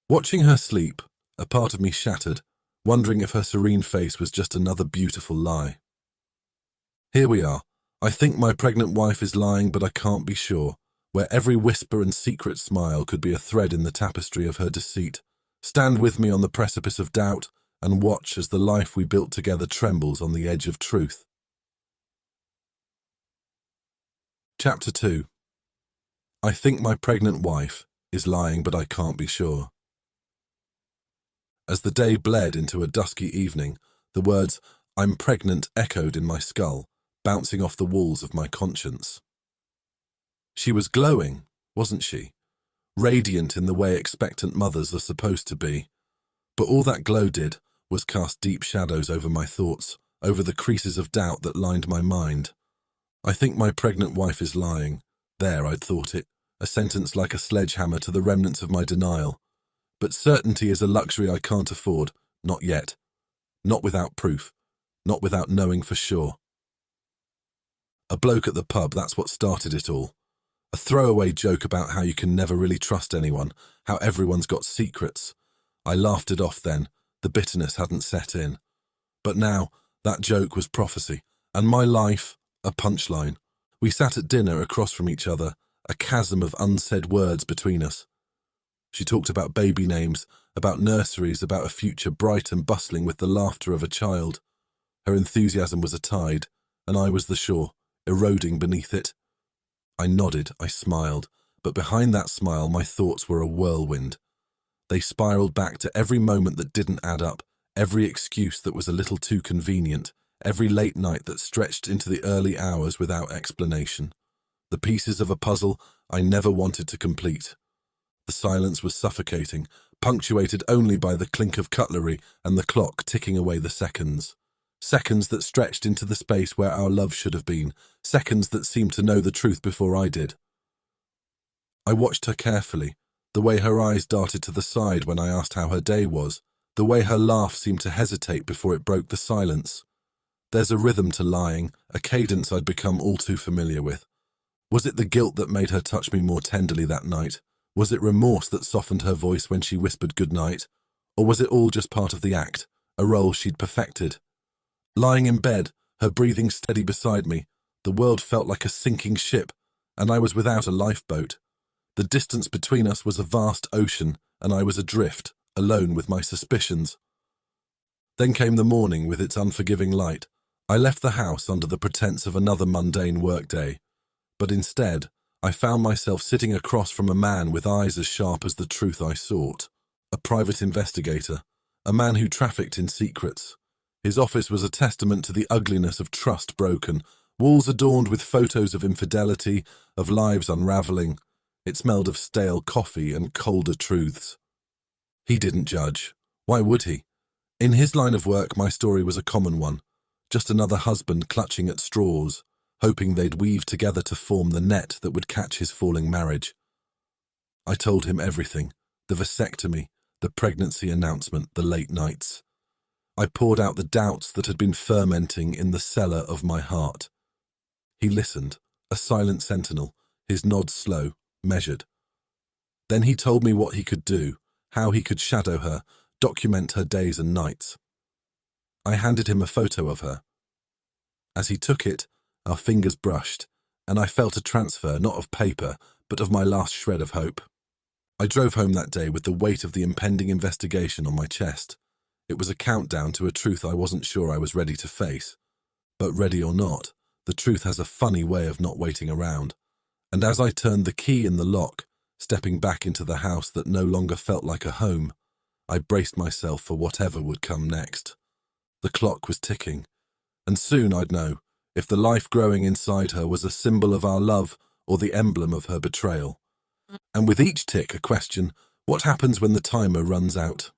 Watching her sleep, a part of me shattered, wondering if her serene face was just another beautiful lie. Here we are. I think my pregnant wife is lying, but I can't be sure, where every whisper and secret smile could be a thread in the tapestry of her deceit. Stand with me on the precipice of doubt and watch as the life we built together trembles on the edge of truth. Chapter 2. I think my pregnant wife is lying, but I can't be sure. As the day bled into a dusky evening, the words, "I'm pregnant," echoed in my skull, bouncing off the walls of my conscience. She was glowing, wasn't she? Radiant in the way expectant mothers are supposed to be. But all that glow did was cast deep shadows over my thoughts, over the creases of doubt that lined my mind. I think my pregnant wife is lying. There, I'd thought it, a sentence like a sledgehammer to the remnants of my denial. But certainty is a luxury I can't afford, not yet. Not without proof, not without knowing for sure. A bloke at the pub, that's what started it all. A throwaway joke about how you can never really trust anyone, how everyone's got secrets. I laughed it off then, the bitterness hadn't set in. But now, that joke was prophecy, and my life, a punchline. We sat at dinner across from each other, a chasm of unsaid words between us. She talked about baby names, about nurseries, about a future bright and bustling with the laughter of a child. Her enthusiasm was a tide, and I was the shore, eroding beneath it. I nodded, I smiled, but behind that smile my thoughts were a whirlwind. They spiraled back to every moment that didn't add up, every excuse that was a little too convenient, every late night that stretched into the early hours without explanation. The pieces of a puzzle I never wanted to complete. The silence was suffocating, punctuated only by the clink of cutlery and the clock ticking away the seconds. Seconds that stretched into the space where our love should have been, seconds that seemed to know the truth before I did. I watched her carefully, the way her eyes darted to the side when I asked how her day was, the way her laugh seemed to hesitate before it broke the silence. There's a rhythm to lying, a cadence I'd become all too familiar with. Was it the guilt that made her touch me more tenderly that night? Was it remorse that softened her voice when she whispered goodnight? Or was it all just part of the act, a role she'd perfected? Lying in bed, her breathing steady beside me, the world felt like a sinking ship, and I was without a lifeboat. The distance between us was a vast ocean, and I was adrift, alone with my suspicions. Then came the morning with its unforgiving light. I left the house under the pretense of another mundane workday, but instead, I found myself sitting across from a man with eyes as sharp as the truth I sought. A private investigator, a man who trafficked in secrets. His office was a testament to the ugliness of trust broken, walls adorned with photos of infidelity, of lives unraveling. It smelled of stale coffee and colder truths. He didn't judge. Why would he? In his line of work, my story was a common one. Just another husband clutching at straws, hoping they'd weave together to form the net that would catch his falling marriage. I told him everything, the vasectomy, the pregnancy announcement, the late nights. I poured out the doubts that had been fermenting in the cellar of my heart. He listened, a silent sentinel, his nod slow, measured. Then he told me what he could do, how he could shadow her, document her days and nights. I handed him a photo of her. As he took it, our fingers brushed, and I felt a transfer, not of paper, but of my last shred of hope. I drove home that day with the weight of the impending investigation on my chest. It was a countdown to a truth I wasn't sure I was ready to face. But ready or not, the truth has a funny way of not waiting around. And as I turned the key in the lock, stepping back into the house that no longer felt like a home, I braced myself for whatever would come next. The clock was ticking, and soon I'd know if the life growing inside her was a symbol of our love or the emblem of her betrayal. And with each tick a question, what happens when the timer runs out?